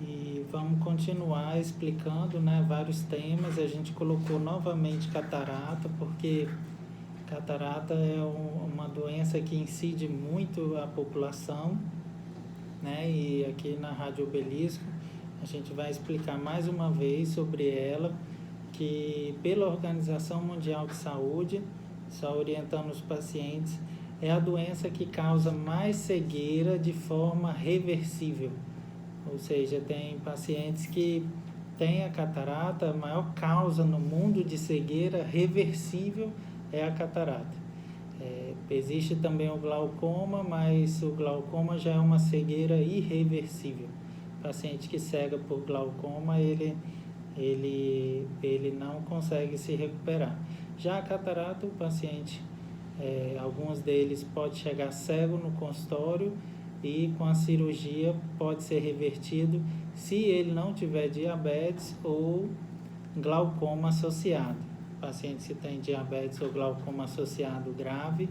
E vamos continuar explicando, né, vários temas. A gente colocou novamente catarata, porque catarata é uma doença que incide muito a população, né? E aqui na Rádio Obelisco a gente vai explicar mais uma vez sobre ela, que pela Organização Mundial de Saúde, só orientando os pacientes, é a doença que causa mais cegueira de forma reversível. Ou seja, tem pacientes que têm a catarata, a maior causa no mundo de cegueira reversível é a catarata. Existe também o glaucoma, mas o glaucoma já é uma cegueira irreversível. O paciente que cega por glaucoma, ele não consegue se recuperar. Já a catarata, o paciente, alguns deles pode chegar cego no consultório e com a cirurgia pode ser revertido se ele não tiver diabetes ou glaucoma associado. Pacientes que têm diabetes ou glaucoma associado grave,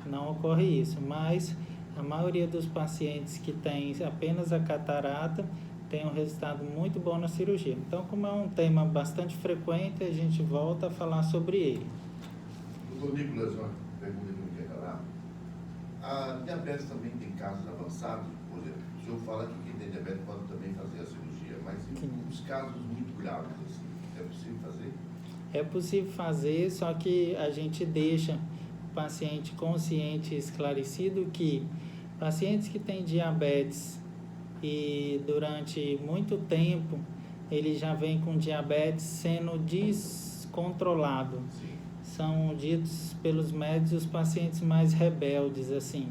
não ocorre isso, mas a maioria dos pacientes que têm apenas a catarata tem um resultado muito bom na cirurgia. Então, como é um tema bastante frequente, a gente volta a falar sobre ele. Doutor Nicolas, uma pergunta que eu quero falar. A diabetes também tem casos avançados, por exemplo, o senhor fala que quem tem diabetes pode também fazer a cirurgia, mas em uns casos muito graves, assim, é possível fazer? É possível fazer, só que a gente deixa o paciente consciente e esclarecido que pacientes que têm diabetes e durante muito tempo ele já vem com diabetes sendo descontrolado. Sim. São ditos pelos médicos os pacientes mais rebeldes, assim.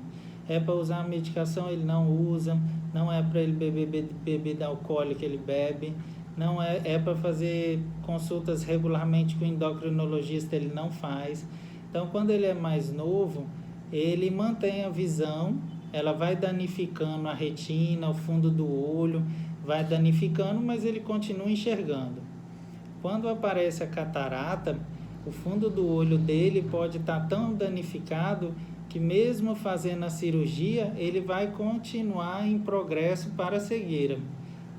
É para usar a medicação, ele não usa, não é para ele beber bebida alcoólica, ele bebe, não é para fazer consultas regularmente com o endocrinologista, ele não faz. Então, quando ele é mais novo, ele mantém a visão, ela vai danificando a retina, o fundo do olho, vai danificando, mas ele continua enxergando. Quando aparece a catarata, o fundo do olho dele pode estar tão danificado que mesmo fazendo a cirurgia, ele vai continuar em progresso para a cegueira.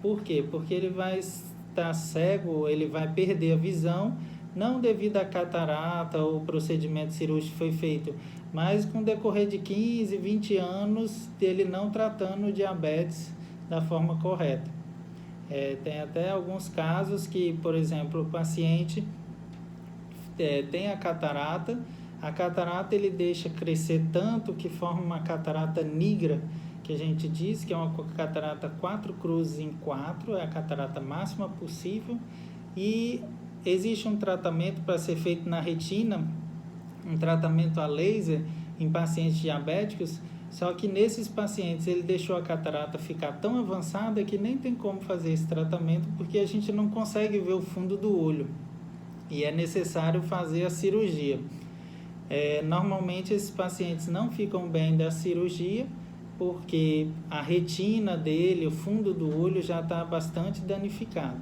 Por quê? Porque ele vai estar cego, ele vai perder a visão, não devido à catarata ou o procedimento cirúrgico foi feito, mas com o decorrer de 15, 20 anos dele não tratando o diabetes da forma correta. Tem até alguns casos que, por exemplo, o paciente tem a catarata ele deixa crescer tanto que forma uma catarata nigra, que a gente diz que é uma catarata 4 cruzes em 4, é a catarata máxima possível, e existe um tratamento para ser feito na retina, um tratamento a laser em pacientes diabéticos, só que nesses pacientes ele deixou a catarata ficar tão avançada que nem tem como fazer esse tratamento, porque a gente não consegue ver o fundo do olho e é necessário fazer a cirurgia. Normalmente esses pacientes não ficam bem da cirurgia porque a retina dele, o fundo do olho já está bastante danificado.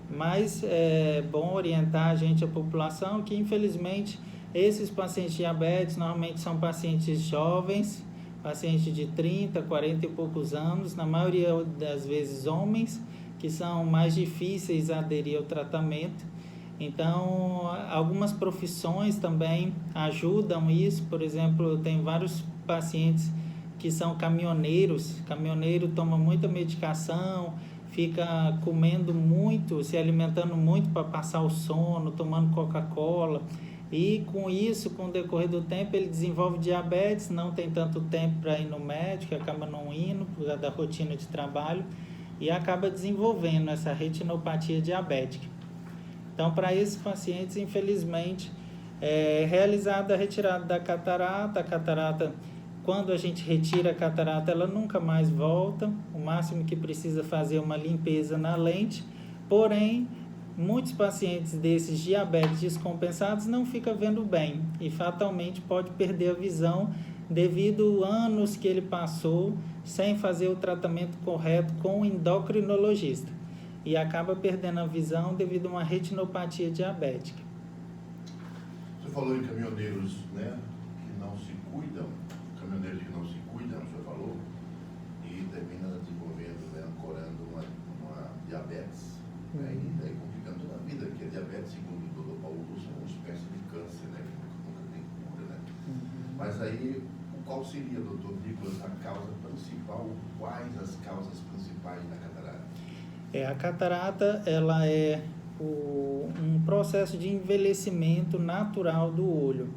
Mas é bom orientar a população, que infelizmente esses pacientes diabéticos normalmente são pacientes jovens, pacientes de 30, 40 e poucos anos, na maioria das vezes homens, que são mais difíceis a aderir ao tratamento. Então, algumas profissões também ajudam isso. Por exemplo, eu tenho vários pacientes que são caminhoneiros. Caminhoneiro toma muita medicação, fica comendo muito, se alimentando muito para passar o sono, tomando Coca-Cola. E com isso, com o decorrer do tempo, ele desenvolve diabetes, não tem tanto tempo para ir no médico, acaba não indo por causa da rotina de trabalho e acaba desenvolvendo essa retinopatia diabética. Então, para esses pacientes, infelizmente, é realizada a retirada da catarata. A catarata, quando a gente retira a catarata, ela nunca mais volta. O máximo que precisa fazer é uma limpeza na lente. Porém, muitos pacientes desses diabetes descompensados não ficam vendo bem e fatalmente pode perder a visão devido a anos que ele passou sem fazer o tratamento correto com o endocrinologista. E acaba perdendo a visão devido a uma retinopatia diabética. Você falou em caminhoneiros, né, que não se cuidam, caminhoneiros que não se cuidam, o senhor falou, e Mas aí, qual seria, doutor Nicolas, a causa principal? Quais as causas principais da catarata? A catarata, ela é um processo de envelhecimento natural do olho.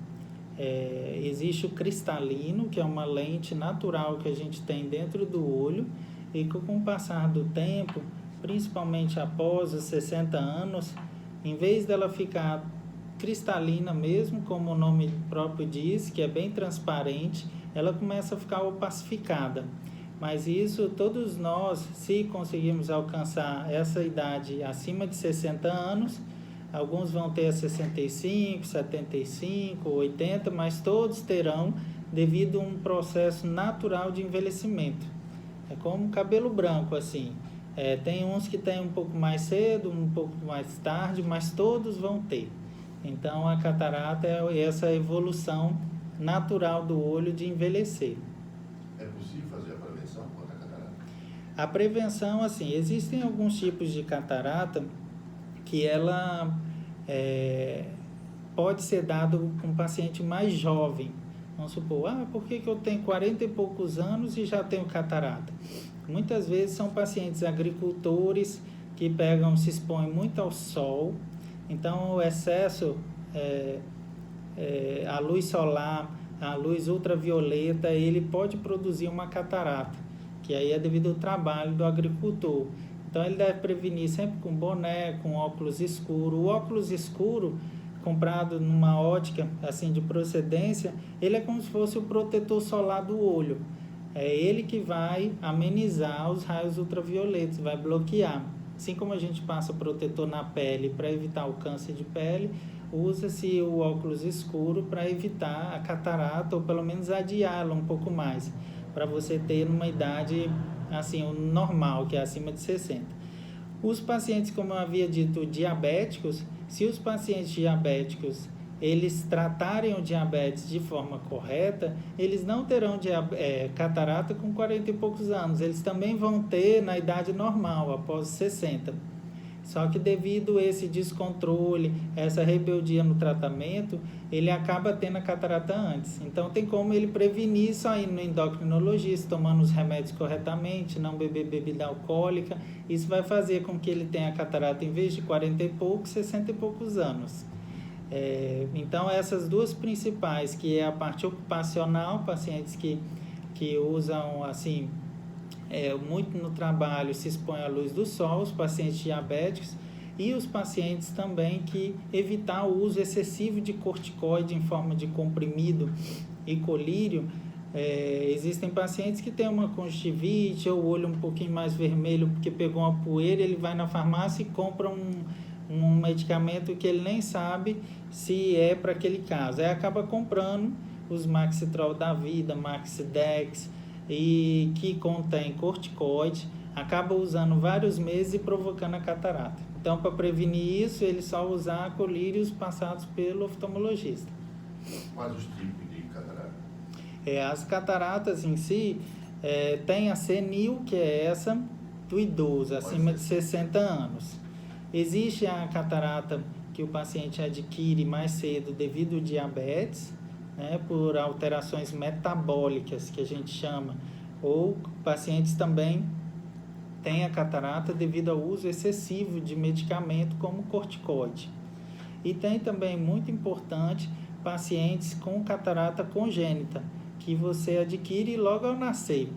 Existe o cristalino, que é uma lente natural que a gente tem dentro do olho, e que com o passar do tempo, principalmente após os 60 anos, em vez dela ficar cristalina mesmo, como o nome próprio diz, que é bem transparente, ela começa a ficar opacificada. Mas isso, todos nós, se conseguirmos alcançar essa idade acima de 60 anos, alguns vão ter 65, 75, 80, mas todos terão devido a um processo natural de envelhecimento. É como cabelo branco, assim. Tem uns que tem um pouco mais cedo, um pouco mais tarde, mas todos vão ter. Então, a catarata é essa evolução natural do olho de envelhecer. É possível fazer a prevenção contra a catarata? A prevenção, assim, existem alguns tipos de catarata que ela pode ser dado com um paciente mais jovem. Vamos supor, por que eu tenho 40 e poucos anos e já tenho catarata? Muitas vezes são pacientes agricultores que se expõem muito ao sol, então o excesso, a luz solar, a luz ultravioleta, ele pode produzir uma catarata, que aí é devido ao trabalho do agricultor. Então ele deve prevenir sempre com boné, com óculos escuro. O óculos escuro, comprado numa ótica assim de procedência, ele é como se fosse o protetor solar do olho. É ele que vai amenizar os raios ultravioletas, vai bloquear. Assim como a gente passa protetor na pele para evitar o câncer de pele, usa-se o óculos escuro para evitar a catarata, ou pelo menos adiá-la um pouco mais, para você ter uma idade assim, o normal, que é acima de 60. Os pacientes, como eu havia dito, diabéticos, se os pacientes diabéticos eles tratarem o diabetes de forma correta, eles não terão catarata com 40 e poucos anos, eles também vão ter na idade normal, após 60. Só que devido a esse descontrole, essa rebeldia no tratamento, ele acaba tendo a catarata antes. Então tem como ele prevenir só indo no endocrinologista, tomando os remédios corretamente, não beber bebida alcoólica. Isso vai fazer com que ele tenha a catarata em vez de 40 e poucos, 60 e poucos anos. Então essas duas principais, que é a parte ocupacional, pacientes que usam assim muito no trabalho, se expõem à luz do sol, os pacientes diabéticos, e os pacientes também que evitar o uso excessivo de corticoide em forma de comprimido e colírio. Existem pacientes que têm uma conjuntivite ou o olho um pouquinho mais vermelho porque pegou uma poeira, ele vai na farmácia e compra um medicamento que ele nem sabe se é para aquele caso. Aí acaba comprando os Maxitrol da vida, Maxidex, e que contém corticoide, acaba usando vários meses e provocando a catarata. Então, para prevenir isso, ele só usar colírios passados pelo oftalmologista. Quais os tipos de catarata? As cataratas em si, tem a senil, que é essa do idoso, acima de 60 anos. Existe a catarata que o paciente adquire mais cedo devido ao diabetes, né, por alterações metabólicas, que a gente chama, ou pacientes também têm a catarata devido ao uso excessivo de medicamento como corticoide. E tem também, muito importante, pacientes com catarata congênita, que você adquire logo ao nascer.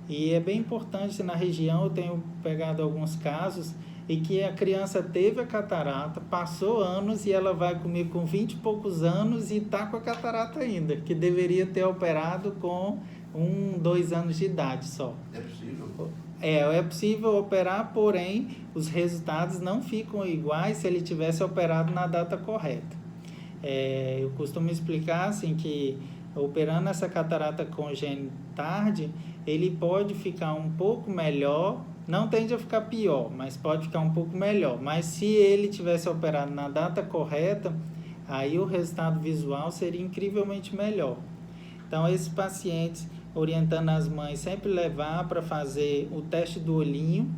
E é bem importante, na região eu tenho pegado alguns casos e que a criança teve a catarata, passou anos e ela vai comigo com 20 e poucos anos e está com a catarata ainda, que deveria ter operado com 2 anos de idade só. É possível? É possível operar, porém os resultados não ficam iguais se ele tivesse operado na data correta. Eu costumo explicar assim que operando essa catarata congênita tarde, ele pode ficar um pouco melhor. Não tende a ficar pior, mas pode ficar um pouco melhor. Mas se ele tivesse operado na data correta, aí o resultado visual seria incrivelmente melhor. Então, esses pacientes, orientando as mães, sempre levar para fazer o teste do olhinho.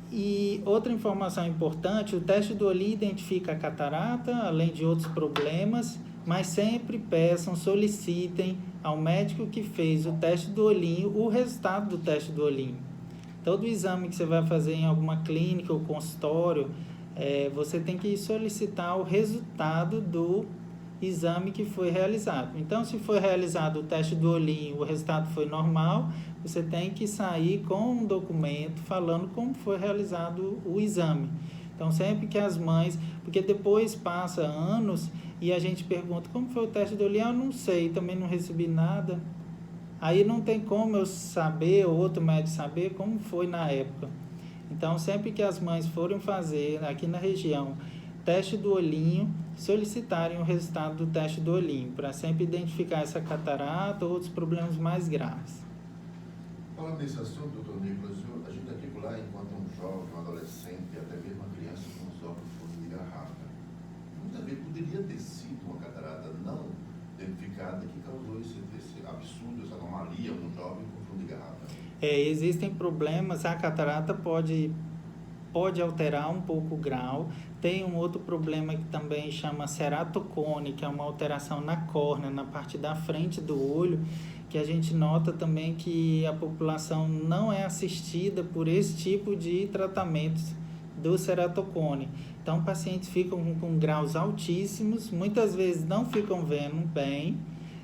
E outra informação importante, o teste do olhinho identifica a catarata, além de outros problemas, mas sempre peçam, solicitem ao médico que fez o teste do olhinho o resultado do teste do olhinho. Todo exame que você vai fazer em alguma clínica ou consultório, você tem que solicitar o resultado do exame que foi realizado. Então, se foi realizado o teste do olhinho, o resultado foi normal, você tem que sair com um documento falando como foi realizado o exame. Então, sempre que as mães, porque depois passa anos e a gente pergunta como foi o teste do olhinho, eu não sei, também não recebi nada. Aí não tem como eu saber, ou outro médico saber como foi na época. Então, sempre que as mães forem fazer aqui na região teste do olhinho, solicitarem o resultado do teste do olhinho, para sempre identificar essa catarata ou outros problemas mais graves. Falando nesse assunto, doutor Nicolas, a gente aqui por lá encontra um jovem, um adolescente, até mesmo uma criança com os óculos fundo de garrafa. Muitas vezes poderia ter sido uma catarata não identificada que causou esse absurdo, essa anomalia no jovem com fundo de garrafa. Existem problemas, a catarata pode alterar um pouco o grau. Tem um outro problema que também chama ceratocone, que é uma alteração na córnea, na parte da frente do olho, que a gente nota também que a população não é assistida por esse tipo de tratamentos do ceratocone. Então, pacientes ficam com graus altíssimos, muitas vezes não ficam vendo bem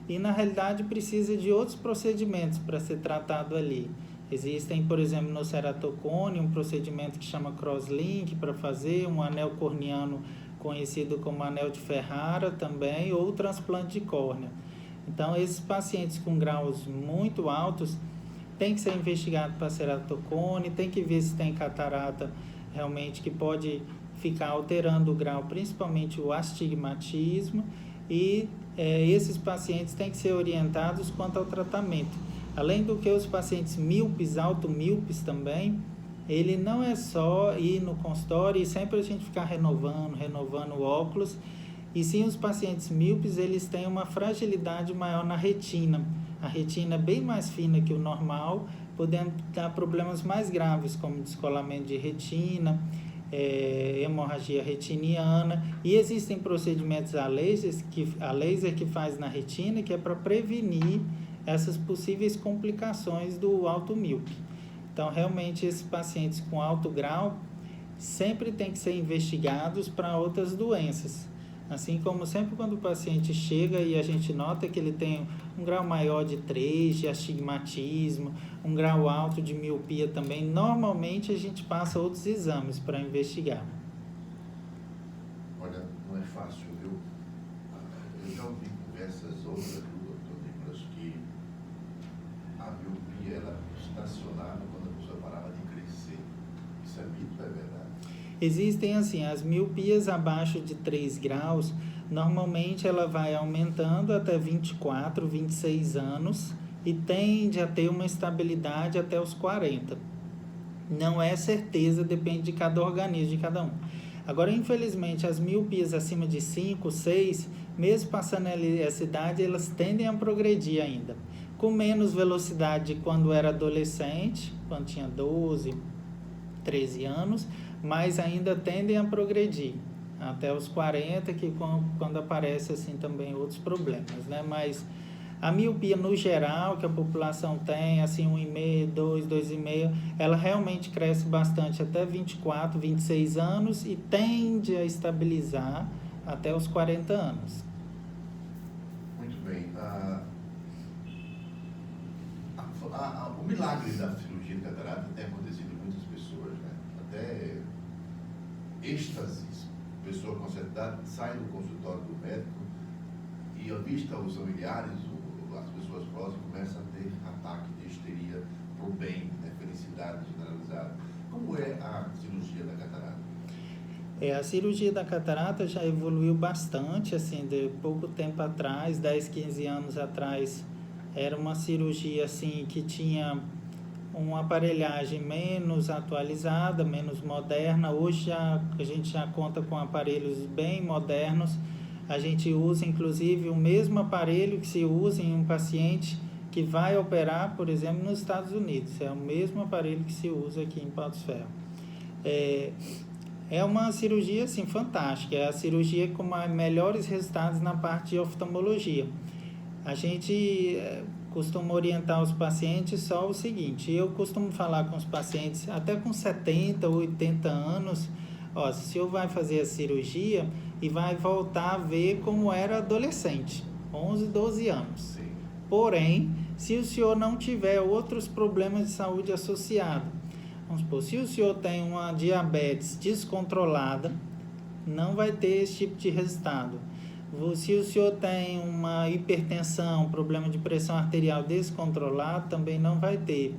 e, na realidade, precisa de outros procedimentos para ser tratado ali. Existem, por exemplo, no ceratocone, um procedimento que chama crosslink para fazer, um anel corneano conhecido como anel de Ferrara também, ou transplante de córnea. Então, esses pacientes com graus muito altos tem que ser investigado para ceratocone, tem que ver se tem catarata realmente que pode ficar alterando o grau, principalmente o astigmatismo, e esses pacientes têm que ser orientados quanto ao tratamento. Além do que os pacientes míopes, automíopes também, ele não é só ir no consultório e sempre a gente ficar renovando o óculos, e sim os pacientes míopes, eles têm uma fragilidade maior na retina. A retina é bem mais fina que o normal, podendo dar problemas mais graves, como descolamento de retina, hemorragia retiniana, e existem procedimentos a laser que faz na retina, que é para prevenir essas possíveis complicações do automíope. Então, realmente, esses pacientes com alto grau sempre têm que ser investigados para outras doenças. Assim como sempre quando o paciente chega e a gente nota que ele tem um grau maior de 3, de astigmatismo, um grau alto de miopia também, normalmente a gente passa outros exames para investigar. Olha, não é fácil, viu? Eu já ouvi conversas outras do Dr. Nicolas que a miopia ela estacionava quando a pessoa parava de crescer. Isso é mito, é verdade? Existem assim, as miopias abaixo de 3 graus, normalmente ela vai aumentando até 24, 26 anos e tende a ter uma estabilidade até os 40. Não é certeza, depende de cada organismo, de cada um. Agora, infelizmente, as miopias acima de 5, 6, mesmo passando essa idade, elas tendem a progredir ainda. Com menos velocidade quando era adolescente, quando tinha 12, 13 anos, mas ainda tendem a progredir até os 40, que quando aparece assim também outros problemas, né? Mas a miopia no geral, que a população tem, assim 1,5, 2, 2,5, ela realmente cresce bastante até 24, 26 anos e tende a estabilizar até os 40 anos. Muito bem. O milagre da cirurgia de catarata tem acontecido em muitas pessoas, né? Até êxtases. A pessoa com certeza sai do consultório do médico e, à vista os familiares, as pessoas próximas, começam a ter ataque de histeria para o bem, né? Felicidade generalizada. Como é a cirurgia da catarata? A cirurgia da catarata já evoluiu bastante, assim, de pouco tempo atrás, 10, 15 anos atrás, era uma cirurgia assim que tinha uma aparelhagem menos atualizada, menos moderna. Hoje a gente já conta com aparelhos bem modernos. A gente usa inclusive o mesmo aparelho que se usa em um paciente que vai operar, por exemplo, nos Estados Unidos. É o mesmo aparelho que se usa aqui em Patos Ferro. É uma cirurgia, assim, fantástica. É a cirurgia com melhores resultados na parte de oftalmologia. A gente costuma orientar os pacientes só o seguinte: eu costumo falar com os pacientes até com 70, 80 anos, ó, o senhor vai fazer a cirurgia e vai voltar a ver como era adolescente, 11, 12 anos. Sim. Porém, se o senhor não tiver outros problemas de saúde associados, vamos supor, se o senhor tem uma diabetes descontrolada, não vai ter esse tipo de resultado. Se o senhor tem uma hipertensão, problema de pressão arterial descontrolado, também não vai ter.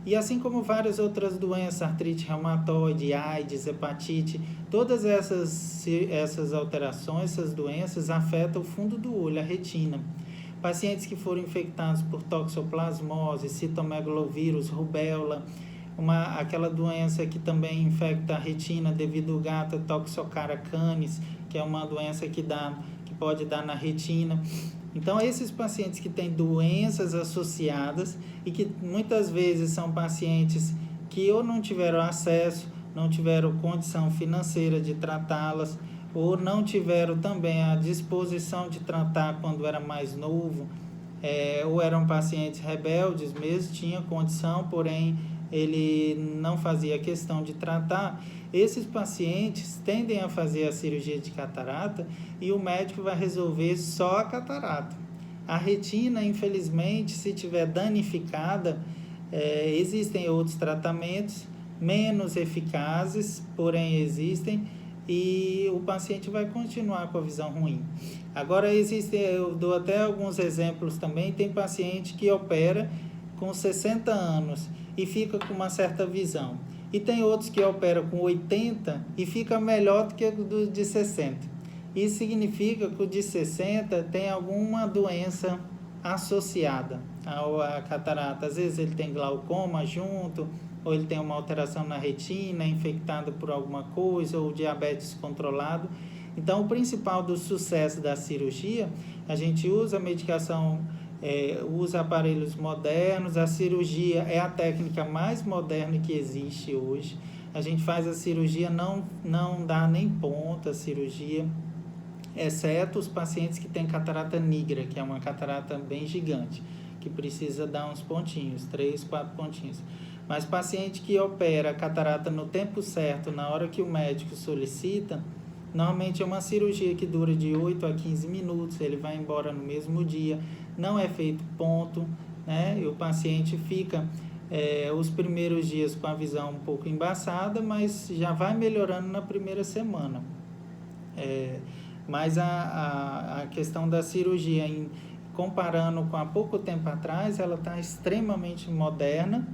E assim como várias outras doenças, artrite reumatoide, AIDS, hepatite, todas essas alterações, essas doenças afetam o fundo do olho, a retina. Pacientes que foram infectados por toxoplasmose, citomegalovírus, rubéola, aquela doença que também infecta a retina devido ao gato, Toxocara canis, que é uma doença que pode dar na retina. Então, esses pacientes que têm doenças associadas e que muitas vezes são pacientes que ou não tiveram acesso, não tiveram condição financeira de tratá-las, ou não tiveram também a disposição de tratar quando era mais novo, ou eram pacientes rebeldes mesmo, tinha condição, porém ele não fazia questão de tratar. Esses pacientes tendem a fazer a cirurgia de catarata e o médico vai resolver só a catarata. A retina, infelizmente, se tiver danificada, existem outros tratamentos menos eficazes, porém existem, e o paciente vai continuar com a visão ruim. Agora, eu dou até alguns exemplos também, tem paciente que opera com 60 anos e fica com uma certa visão. E tem outros que operam com 80 e fica melhor do que o de 60. Isso significa que o de 60 tem alguma doença associada à catarata. Às vezes ele tem glaucoma junto, ou ele tem uma alteração na retina, infectado por alguma coisa, ou diabetes controlado. Então, o principal do sucesso da cirurgia, a gente usa a medicação, usa aparelhos modernos, a cirurgia é a técnica mais moderna que existe hoje. A gente faz a cirurgia, não dá nem ponta a cirurgia, exceto os pacientes que têm catarata nigra, que é uma catarata bem gigante, que precisa dar uns pontinhos, 3, 4 pontinhos. Mas paciente que opera a catarata no tempo certo, na hora que o médico solicita, normalmente é uma cirurgia que dura de 8 a 15 minutos, ele vai embora no mesmo dia, não é feito ponto, né? E o paciente fica os primeiros dias com a visão um pouco embaçada, mas já vai melhorando na primeira semana. Mas a questão da cirurgia, comparando com há pouco tempo atrás, ela está extremamente moderna,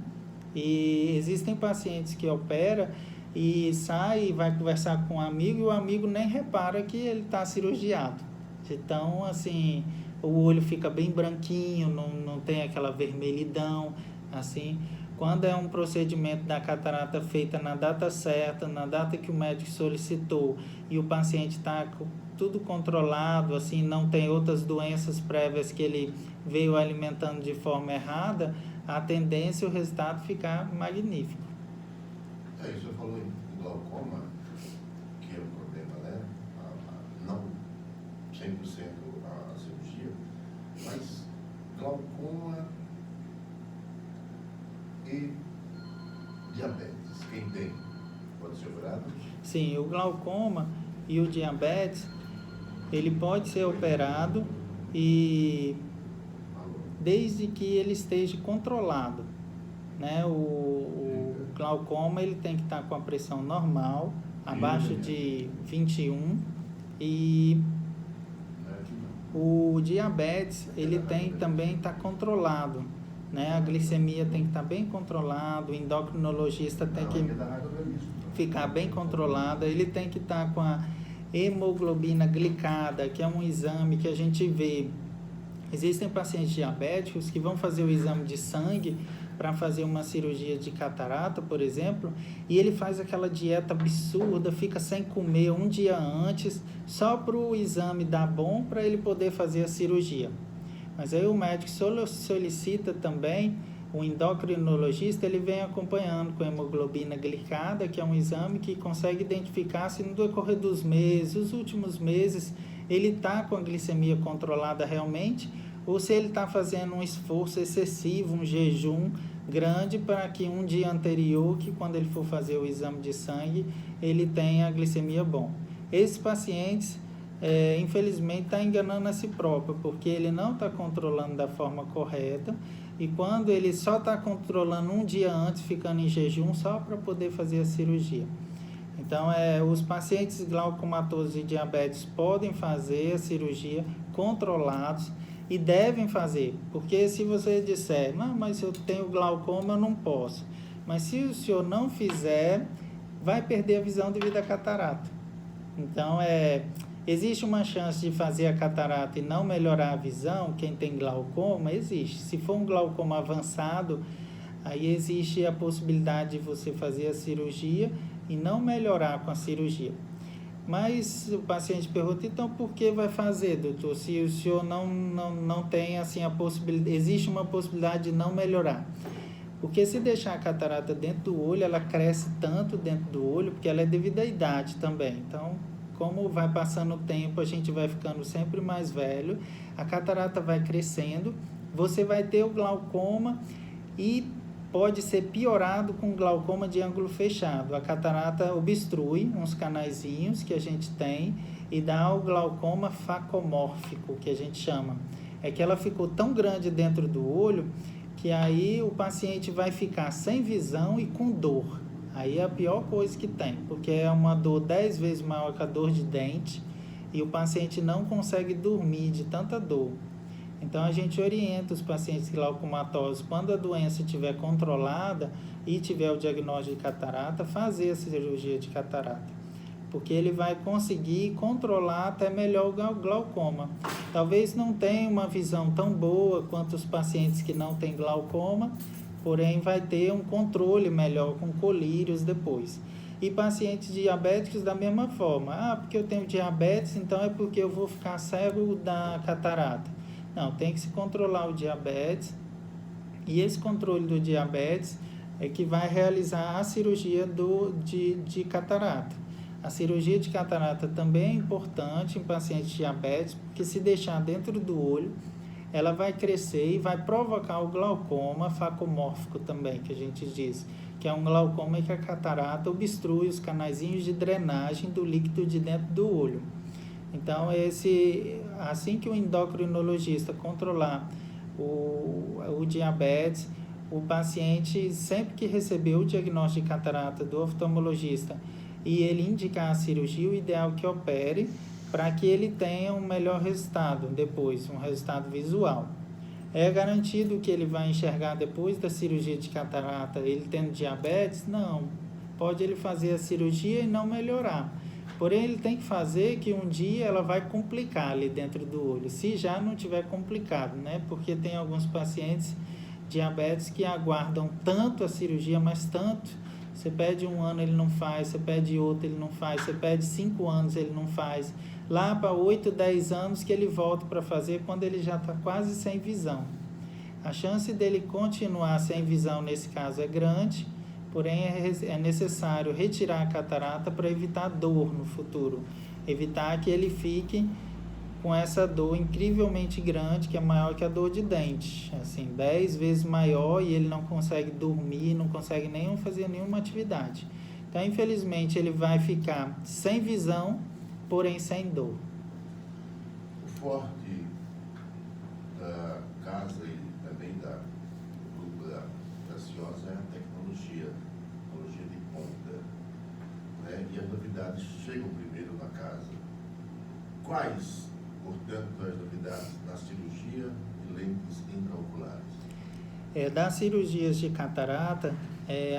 e existem pacientes que operam e sai e vai conversar com um amigo e o amigo nem repara que ele está cirurgiado. Então, assim, o olho fica bem branquinho, não tem aquela vermelhidão, assim. Quando é um procedimento da catarata feita na data certa, na data que o médico solicitou, e o paciente está tudo controlado, assim, não tem outras doenças prévias que ele veio alimentando de forma errada, a tendência, o resultado ficar magnífico. Você falou em glaucoma, que é um problema, né? Não 100% a cirurgia, mas glaucoma e diabetes, quem tem? Pode ser operado? Sim, o glaucoma e o diabetes, ele pode ser operado e desde que ele esteja controlado, né? O glaucoma, ele tem que estar com a pressão normal, abaixo de 21, e o diabetes, ele tem também estar controlado, né? A glicemia tem que estar bem controlada, o endocrinologista tem que ficar bem controlada, ele tem que estar com a hemoglobina glicada, que é um exame que a gente vê. Existem pacientes diabéticos que vão fazer o exame de sangue para fazer uma cirurgia de catarata, por exemplo, e ele faz aquela dieta absurda, fica sem comer um dia antes, só para o exame dar bom para ele poder fazer a cirurgia. Mas aí o médico solicita também o endocrinologista ele vem acompanhando com a hemoglobina glicada, que é um exame que consegue identificar se no decorrer dos meses, os últimos meses, ele está com a glicemia controlada realmente, ou se ele está fazendo um esforço excessivo, um jejum grande para que um dia anterior, que quando ele for fazer o exame de sangue, ele tenha a glicemia bom. Esses pacientes, infelizmente, está enganando a si próprio, porque ele não está controlando da forma correta, e quando ele só está controlando um dia antes, ficando em jejum, só para poder fazer a cirurgia. Então, os pacientes glaucomatosos e diabetes podem fazer a cirurgia controlados e devem fazer, porque se você disser, não, mas eu tenho glaucoma, eu não posso. Mas se o senhor não fizer, vai perder a visão devido à catarata. Então, existe uma chance de fazer a catarata e não melhorar a visão, quem tem glaucoma, existe. Se for um glaucoma avançado, aí existe a possibilidade de você fazer a cirurgia e não melhorar com a cirurgia. Mas o paciente pergunta, então por que vai fazer, doutor? Se o senhor não tem assim a possibilidade, existe uma possibilidade de não melhorar. Porque se deixar a catarata dentro do olho, ela cresce tanto dentro do olho, porque ela é devido à idade também. Então, como vai passando o tempo, a gente vai ficando sempre mais velho, a catarata vai crescendo, você vai ter o glaucoma e pode ser piorado com glaucoma de ângulo fechado. A catarata obstrui uns canaizinhos que a gente tem e dá o glaucoma facomórfico, que a gente chama. É que ela ficou tão grande dentro do olho que aí o paciente vai ficar sem visão e com dor. Aí é a pior coisa que tem, porque é uma dor 10 vezes maior que a dor de dente e o paciente não consegue dormir de tanta dor. Então, a gente orienta os pacientes glaucomatosos, quando a doença estiver controlada e tiver o diagnóstico de catarata, fazer a cirurgia de catarata, porque ele vai conseguir controlar até melhor o glaucoma. Talvez não tenha uma visão tão boa quanto os pacientes que não têm glaucoma, porém vai ter um controle melhor com colírios depois. E pacientes diabéticos da mesma forma. Porque eu tenho diabetes, então é porque eu vou ficar cego da catarata. Não, tem que se controlar o diabetes, e esse controle do diabetes é que vai realizar a cirurgia de catarata. A cirurgia de catarata também é importante em pacientes diabéticos, porque se deixar dentro do olho, ela vai crescer e vai provocar o glaucoma facomórfico também, que a gente diz, que é um glaucoma em que a catarata obstrui os canaizinhos de drenagem do líquido de dentro do olho. Então, assim que o endocrinologista controlar o diabetes, o paciente, sempre que receber o diagnóstico de catarata do oftalmologista e ele indicar a cirurgia, o ideal é que opere para que ele tenha um melhor resultado depois, um resultado visual. É garantido que ele vai enxergar depois da cirurgia de catarata, ele tendo diabetes? Não. Pode ele fazer a cirurgia e não melhorar. Porém, ele tem que fazer que um dia ela vai complicar ali dentro do olho, se já não tiver complicado, né? Porque tem alguns pacientes diabetes que aguardam tanto a cirurgia, mas tanto. Você pede 1 ano, ele não faz, você pede outro, ele não faz, você pede 5 anos, ele não faz. Lá para 8, 10 anos que ele volta para fazer quando ele já está quase sem visão. A chance dele continuar sem visão nesse caso é grande, porém é necessário retirar a catarata para evitar dor no futuro, evitar que ele fique com essa dor incrivelmente grande, que é maior que a dor de dente, assim, 10 vezes maior, e ele não consegue dormir, não consegue nem fazer nenhuma atividade. Então, infelizmente, ele vai ficar sem visão, porém sem dor. O forte da casa e também do grupo da CIOSA é a tecnologia de ponta, né? E as novidades chegam primeiro na casa. Quais, portanto, as novidades na cirurgia de lentes intraoculares? Das cirurgias de catarata,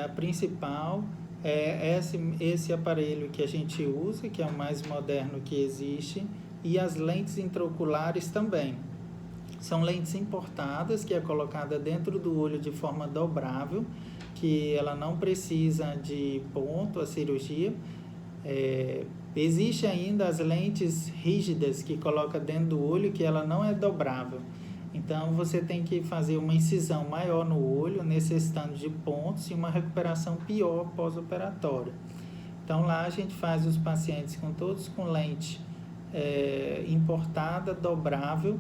a principal é esse aparelho que a gente usa, que é o mais moderno que existe, e as lentes intraoculares também. São lentes importadas, que é colocada dentro do olho de forma dobrável, que ela não precisa de ponto, a cirurgia. Existe ainda as lentes rígidas que coloca dentro do olho, que ela não é dobrável. Então, você tem que fazer uma incisão maior no olho, necessitando de pontos e uma recuperação pior pós-operatória. Então, lá a gente faz os pacientes todos com lente importada, dobrável,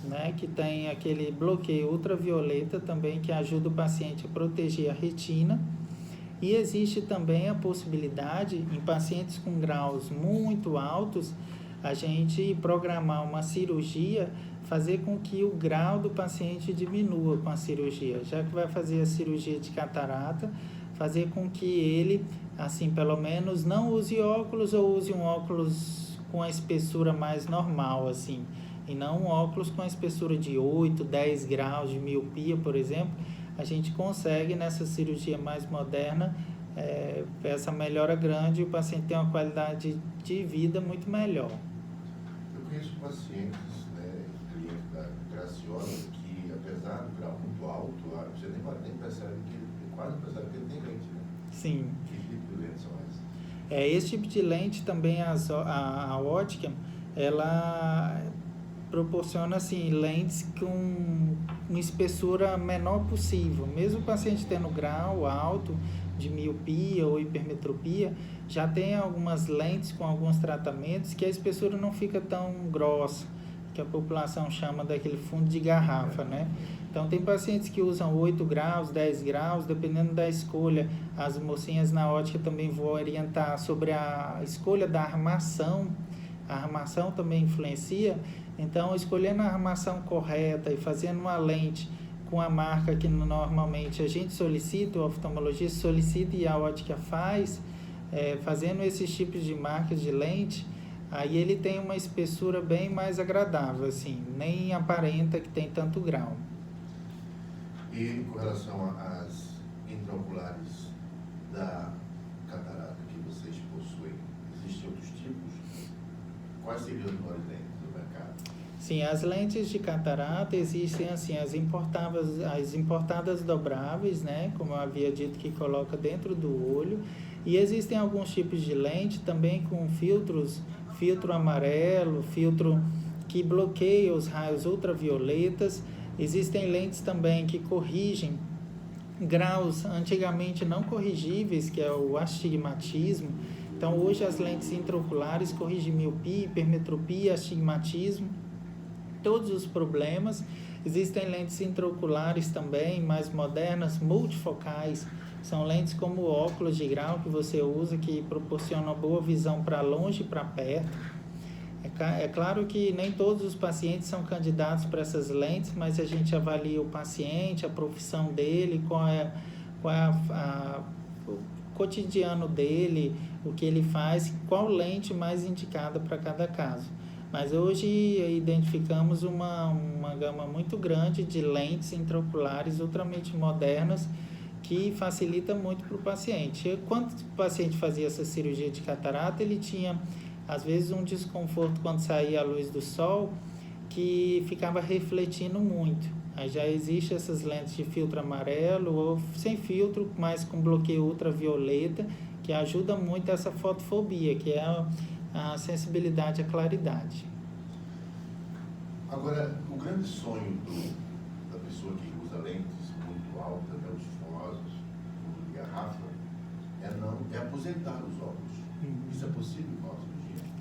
né, que tem aquele bloqueio ultravioleta também, que ajuda o paciente a proteger a retina. E existe também a possibilidade, em pacientes com graus muito altos, a gente programar uma cirurgia, fazer com que o grau do paciente diminua com a cirurgia. Já que vai fazer a cirurgia de catarata, fazer com que ele, assim, pelo menos não use óculos ou use um óculos com a espessura mais normal, assim, e não um óculos com a espessura de 8, 10 graus de miopia, por exemplo. A gente consegue, nessa cirurgia mais moderna, essa melhora grande e o paciente tem uma qualidade de vida muito melhor. Eu conheço pacientes, clientes da Graciosa, que apesar do grau muito alto, você nem percebe que ele, quase percebe que ele tem lente, né? Sim. Que tipo de lentes são essas? Esse tipo de lente também, a ótica, ela proporciona assim, lentes com uma espessura menor possível. Mesmo o paciente tendo grau alto de miopia ou hipermetropia, já tem algumas lentes com alguns tratamentos que a espessura não fica tão grossa, que a população chama daquele fundo de garrafa, né? Então, tem pacientes que usam 8 graus, 10 graus, dependendo da escolha. As mocinhas na ótica também vão orientar sobre a escolha da armação. A armação também influencia. Então, escolhendo a armação correta e fazendo uma lente com a marca que normalmente a gente solicita, o oftalmologista solicita e a ótica faz, fazendo esses tipos de marcas de lente, aí ele tem uma espessura bem mais agradável, assim, nem aparenta que tem tanto grau. E com relação às intraoculares da catarata que vocês possuem, existem outros tipos? Quais seriam os maiores lentes do mercado? Sim, as lentes de catarata existem assim, as importadas dobráveis, né, como eu havia dito, que coloca dentro do olho, e existem alguns tipos de lente também com filtro amarelo, filtro que bloqueia os raios ultravioletas. Existem lentes também que corrigem graus antigamente não corrigíveis, que é o astigmatismo. Então, hoje as lentes intraoculares corrigem miopia, hipermetropia, astigmatismo, todos os problemas. Existem lentes intraoculares também, mais modernas, multifocais. São lentes como óculos de grau que você usa, que proporcionam boa visão para longe e para perto. É claro que nem todos os pacientes são candidatos para essas lentes, mas a gente avalia o paciente, a profissão dele, qual é o cotidiano dele, o que ele faz, qual lente mais indicada para cada caso. Mas hoje identificamos uma gama muito grande de lentes intraoculares ultramente modernas que facilita muito para o paciente. Quando o paciente fazia essa cirurgia de catarata, ele tinha às vezes um desconforto quando saía a luz do sol, que ficava refletindo muito. Aí já existe essas lentes de filtro amarelo ou sem filtro, mas com bloqueio ultravioleta, que ajuda muito essa fotofobia, que é a sensibilidade à claridade. Agora, o grande sonho da pessoa que usa lentes muito altas, os famosos fundo de garrafa, é aposentar os óculos. Isso é possível com a cirurgia?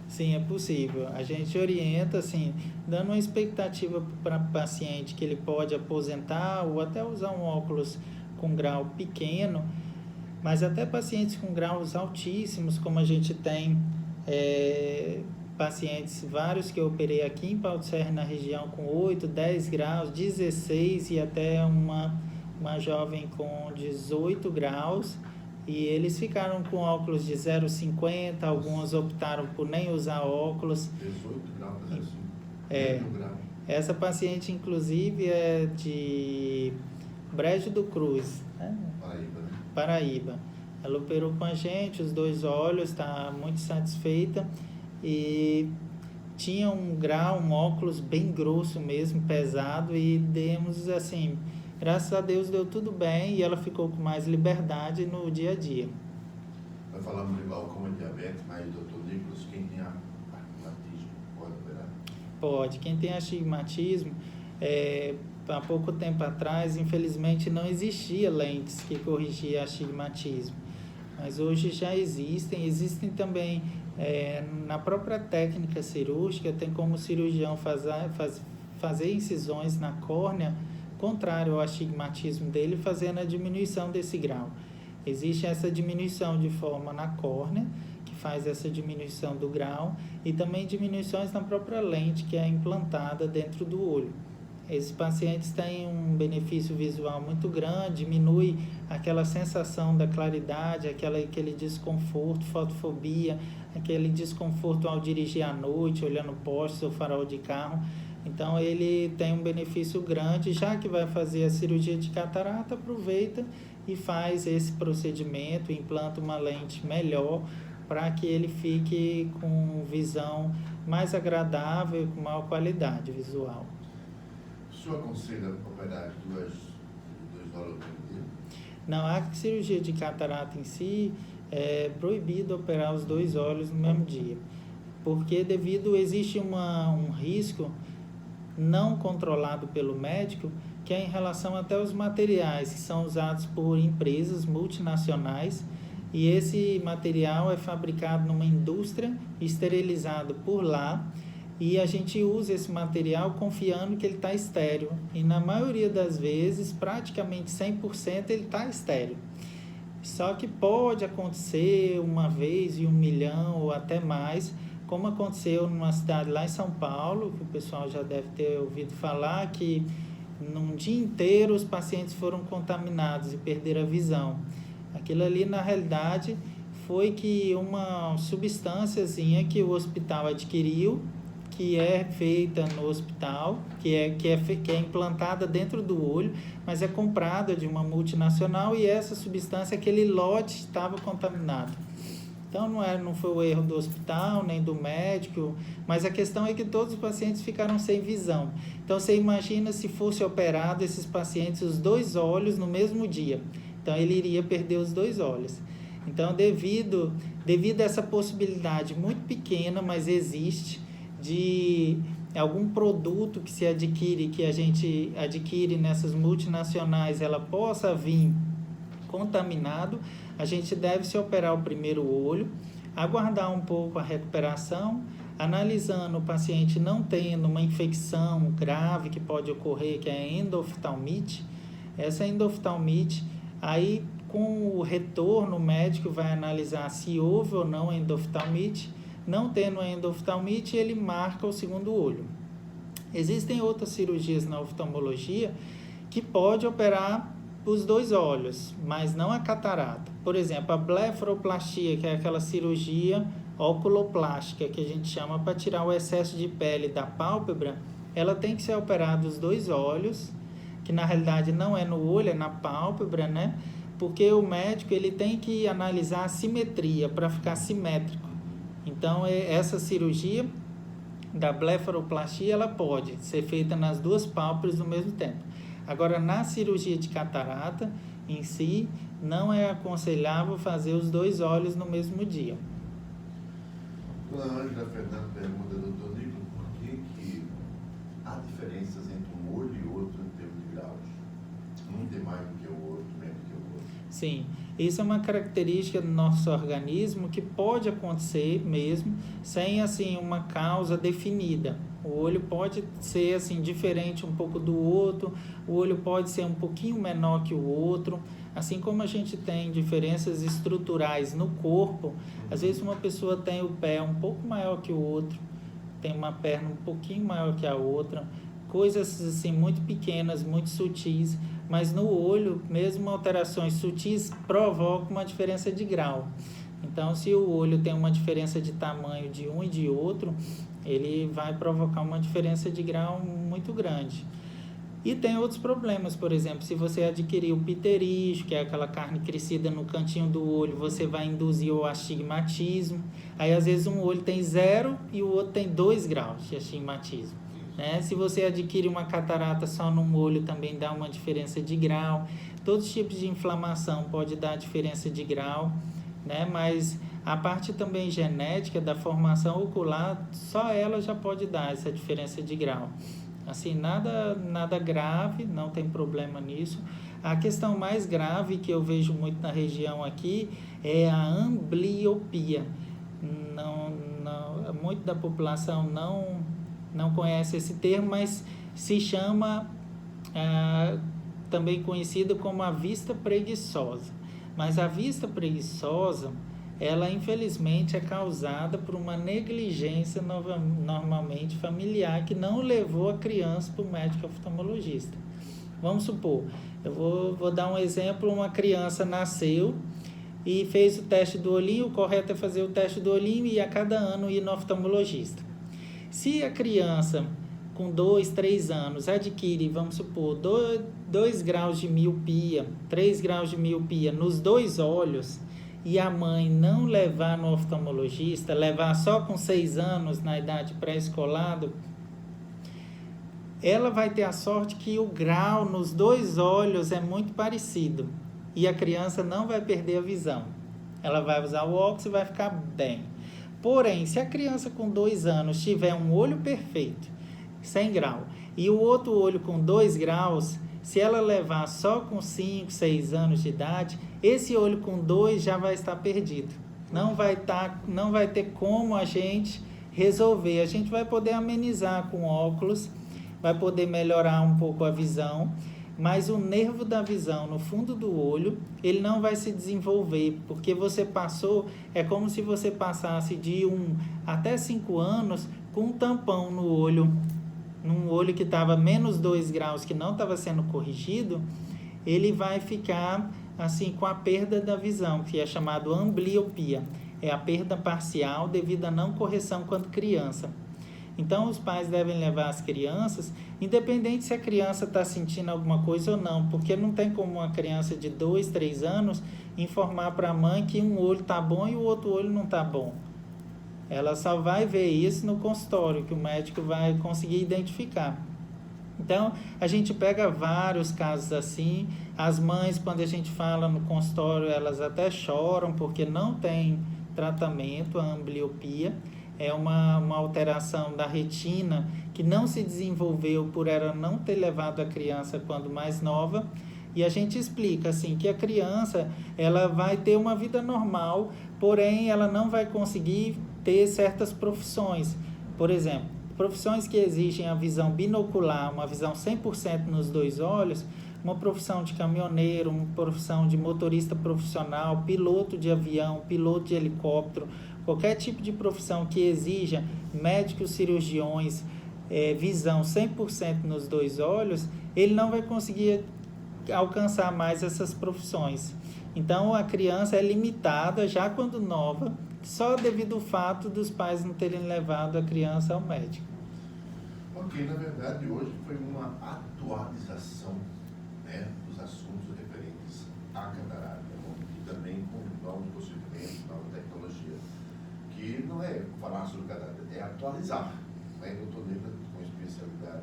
Sim, é possível. A gente orienta, assim, dando uma expectativa para o paciente que ele pode aposentar ou até usar um óculos com grau pequeno, mas até pacientes com graus altíssimos, como a gente tem pacientes vários que eu operei aqui em Pau de Serra, na região, com 8, 10 graus, 16 e até uma jovem com 18 graus. E eles ficaram com óculos de 0,50, alguns optaram por nem usar óculos. 18 graus, 0,5. Essa paciente, inclusive, é de Brejo do Cruz, né? Paraíba. Ela operou com a gente, os 2 olhos, está muito satisfeita. E tinha um óculos bem grosso mesmo, pesado, e demos assim... Graças a Deus deu tudo bem e ela ficou com mais liberdade no dia a dia. Nós falamos de glaucoma e diabetes, mas, doutor Nicolas, quem tem astigmatismo pode operar? Pode. Quem tem astigmatismo, Há pouco tempo atrás, infelizmente, não existia lentes que corrigiam astigmatismo, mas hoje já existem também na própria técnica cirúrgica, tem como o cirurgião fazer incisões na córnea, contrário ao astigmatismo dele, fazendo a diminuição desse grau. Existe essa diminuição de forma na córnea, que faz essa diminuição do grau, e também diminuições na própria lente, que é implantada dentro do olho. Esses pacientes têm um benefício visual muito grande, diminui aquela sensação da claridade, aquele desconforto, fotofobia, aquele desconforto ao dirigir à noite, olhando postes ou farol de carro. Então, ele tem um benefício grande. Já que vai fazer a cirurgia de catarata, aproveita e faz esse procedimento, implanta uma lente melhor, para que ele fique com visão mais agradável e com maior qualidade visual. O senhor aconselha operar dois olhos no mesmo dia? Não, a cirurgia de catarata em si é proibido operar os 2 olhos no mesmo dia, porque existe um risco não controlado pelo médico, que é em relação até aos materiais que são usados por empresas multinacionais, e esse material é fabricado numa indústria, esterilizado por lá, e a gente usa esse material confiando que ele está estéril, e na maioria das vezes, praticamente 100%, ele está estéril. Só que pode acontecer uma vez em 1 milhão ou até mais, como aconteceu numa cidade lá em São Paulo, que o pessoal já deve ter ouvido falar, que num dia inteiro os pacientes foram contaminados e perderam a visão. Aquilo ali, na realidade, foi que uma substânciazinha que o hospital adquiriu, que é feita no hospital, que é implantada dentro do olho, mas é comprada de uma multinacional, e essa substância, aquele lote, estava contaminado. Então, não foi o erro do hospital, nem do médico, mas a questão é que todos os pacientes ficaram sem visão. Então, você imagina se fosse operado esses pacientes, os 2 olhos no mesmo dia. Então, ele iria perder os 2 olhos. Então, devido a essa possibilidade muito pequena, mas existe, de algum produto que se adquire, que a gente adquire nessas multinacionais, ela possa vir contaminado, a gente deve se operar o primeiro olho, aguardar um pouco a recuperação, analisando o paciente não tendo uma infecção grave que pode ocorrer, que é a endoftalmite. Essa endoftalmite, aí com o retorno, o médico vai analisar se houve ou não endoftalmite. Não tendo endoftalmite, ele marca o segundo olho. Existem outras cirurgias na oftalmologia que pode operar os 2 olhos, mas não a catarata. Por exemplo, a blefaroplastia, que é aquela cirurgia oculoplástica que a gente chama para tirar o excesso de pele da pálpebra, ela tem que ser operada os 2 olhos, que na realidade não é no olho, é na pálpebra, né? Porque o médico ele tem que analisar a simetria para ficar simétrico. Então, essa cirurgia da blefaroplastia, ela pode ser feita nas 2 pálpebras ao mesmo tempo. Agora, na cirurgia de catarata, em si, não é aconselhável fazer os 2 olhos no mesmo dia. Dona Ângela Fernando pergunta, doutor Nicolas, por que há diferenças entre um olho e outro em termos de graus? Um tem mais do que o outro, menos do que o outro. Sim, isso é uma característica do nosso organismo que pode acontecer mesmo sem assim uma causa definida. O olho pode ser assim diferente um pouco do outro, o olho pode ser um pouquinho menor que o outro, assim como a gente tem diferenças estruturais no corpo. Às vezes uma pessoa tem o pé um pouco maior que o outro, tem uma perna um pouquinho maior que a outra, coisas assim muito pequenas, muito sutis, mas no olho, mesmo alterações sutis provocam uma diferença de grau. Então, se o olho tem uma diferença de tamanho de um e de outro, ele vai provocar uma diferença de grau muito grande. E tem outros problemas, por exemplo, se você adquirir o pterígio, que é aquela carne crescida no cantinho do olho, você vai induzir o astigmatismo. Aí, às vezes, um olho tem 0 e o outro tem 2 graus de astigmatismo. Né? Se você adquire uma catarata só num olho, também dá uma diferença de grau. Todos os tipos de inflamação pode dar diferença de grau, né? Mas a parte também genética da formação ocular, só ela já pode dar essa diferença de grau. Assim, nada grave, não tem problema nisso. A questão mais grave que eu vejo muito na região aqui é a ambliopia. Muito da população não conhece esse termo, mas se chama também conhecido como a vista preguiçosa. Mas a vista preguiçosa, ela infelizmente é causada por uma negligência normalmente familiar que não levou a criança para o médico oftalmologista. Vamos supor, eu vou dar um exemplo, uma criança nasceu e fez o teste do olhinho, o correto é fazer o teste do olhinho e a cada ano ir no oftalmologista. Se a criança com 2, 3 anos adquire, vamos supor, 2 graus de miopia, 3 graus de miopia nos 2 olhos, e a mãe não levar no oftalmologista, levar só com 6 anos na idade pré-escolar, ela vai ter a sorte que o grau nos 2 olhos é muito parecido e a criança não vai perder a visão. Ela vai usar o óculos e vai ficar bem. Porém, se a criança com 2 anos tiver um olho perfeito, 100 graus, e o outro olho com 2 graus, se ela levar só com 5, 6 anos de idade, esse olho com 2 já vai estar perdido. Não vai ter como a gente resolver. A gente vai poder amenizar com óculos, vai poder melhorar um pouco a visão, mas o nervo da visão no fundo do olho, ele não vai se desenvolver, porque você passou, é como se você passasse de 1 até 5 anos com um tampão no olho, num olho que estava menos 2 graus, que não estava sendo corrigido, ele vai ficar assim com a perda da visão, que é chamado ambliopia. É a perda parcial devido à não correção quando criança. Então, os pais devem levar as crianças, independente se a criança está sentindo alguma coisa ou não, porque não tem como uma criança de 2, 3 anos informar para a mãe que um olho está bom e o outro olho não está bom. Ela só vai ver isso no consultório, que o médico vai conseguir identificar. Então, a gente pega vários casos assim. As mães, quando a gente fala no consultório, elas até choram porque não tem tratamento, a ambliopia. É uma alteração da retina que não se desenvolveu por ela não ter levado a criança quando mais nova. E a gente explica assim que a criança ela vai ter uma vida normal, porém ela não vai conseguir ter certas profissões. Por exemplo, profissões que exigem a visão binocular, uma visão 100% nos 2 olhos, uma profissão de caminhoneiro, uma profissão de motorista profissional, piloto de avião, piloto de helicóptero, qualquer tipo de profissão que exija médicos, cirurgiões, visão 100% nos 2 olhos, ele não vai conseguir alcançar mais essas profissões. Então, a criança é limitada já quando nova, só devido ao fato dos pais não terem levado a criança ao médico. Ok, na verdade, hoje foi uma atualização, né, dos assuntos referentes à catarata, e também com novos procedimentos, nova tecnologia, que não é falar sobre catarata, é atualizar. Né? Eu estou com especialidade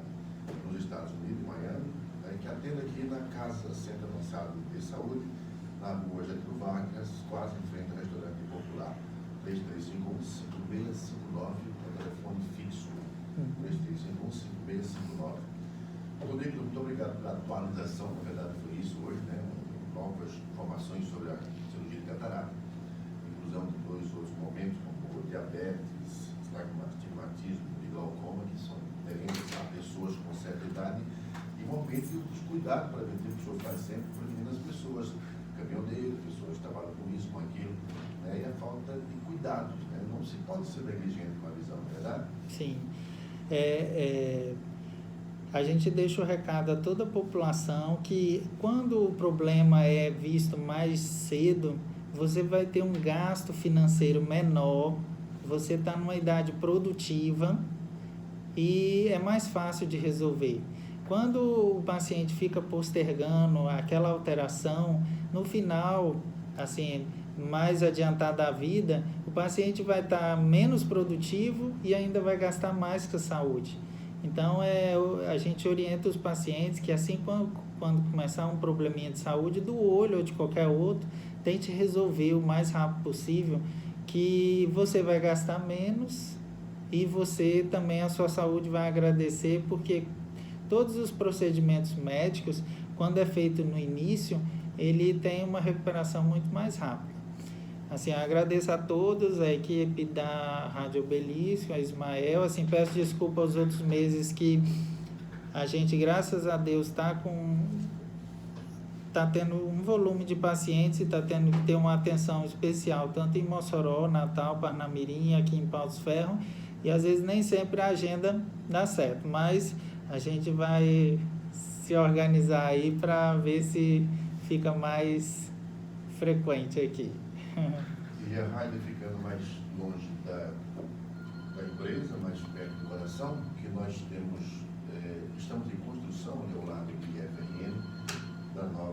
nos Estados Unidos, em Miami, que atendo aqui na Casa Centro Avançado de Saúde, na rua Getúlio Vargas, quase em frente ao restaurante popular. 3351-5659, é o telefone fixo. 3351-5659. Doutor Nicolas, muito obrigado pela atualização, na verdade foi isso hoje, né? Novas informações sobre a cirurgia de catarata, inclusão de 2 outros momentos, como diabetes, astigmatismo e glaucoma, que são inerentes a pessoas com certa idade, e momento dos cuidados preventivos que o senhor faz sempre prevenindo as pessoas, caminhoneiros, pessoas que trabalham com isso, com aquilo, né? E a falta de cuidados, né? Não se pode ser negligente com a visão, não é verdade? Sim. A gente deixa o recado a toda a população que quando o problema é visto mais cedo, você vai ter um gasto financeiro menor, você está numa idade produtiva e é mais fácil de resolver. Quando o paciente fica postergando aquela alteração, no final, assim, mais adiantado da vida, o paciente vai estar menos produtivo e ainda vai gastar mais com a saúde. Então, a gente orienta os pacientes que assim, quando começar um probleminha de saúde do olho ou de qualquer outro, tente resolver o mais rápido possível, que você vai gastar menos e você também, a sua saúde vai agradecer, porque todos os procedimentos médicos, quando é feito no início, ele tem uma recuperação muito mais rápida. Assim, eu agradeço a todos, a equipe da Rádio Obelisco, a Ismael, assim, peço desculpa aos outros meses que a gente, graças a Deus, está tendo um volume de pacientes e está tendo que ter uma atenção especial, tanto em Mossoró, Natal, Parnamirim, aqui em Patos Ferro, e às vezes nem sempre a agenda dá certo, mas a gente vai se organizar aí para ver se fica mais frequente aqui. E a rádio ficando mais longe da empresa, mais perto do coração, que nós estamos em construção, ali ao lado do IFRN, da nova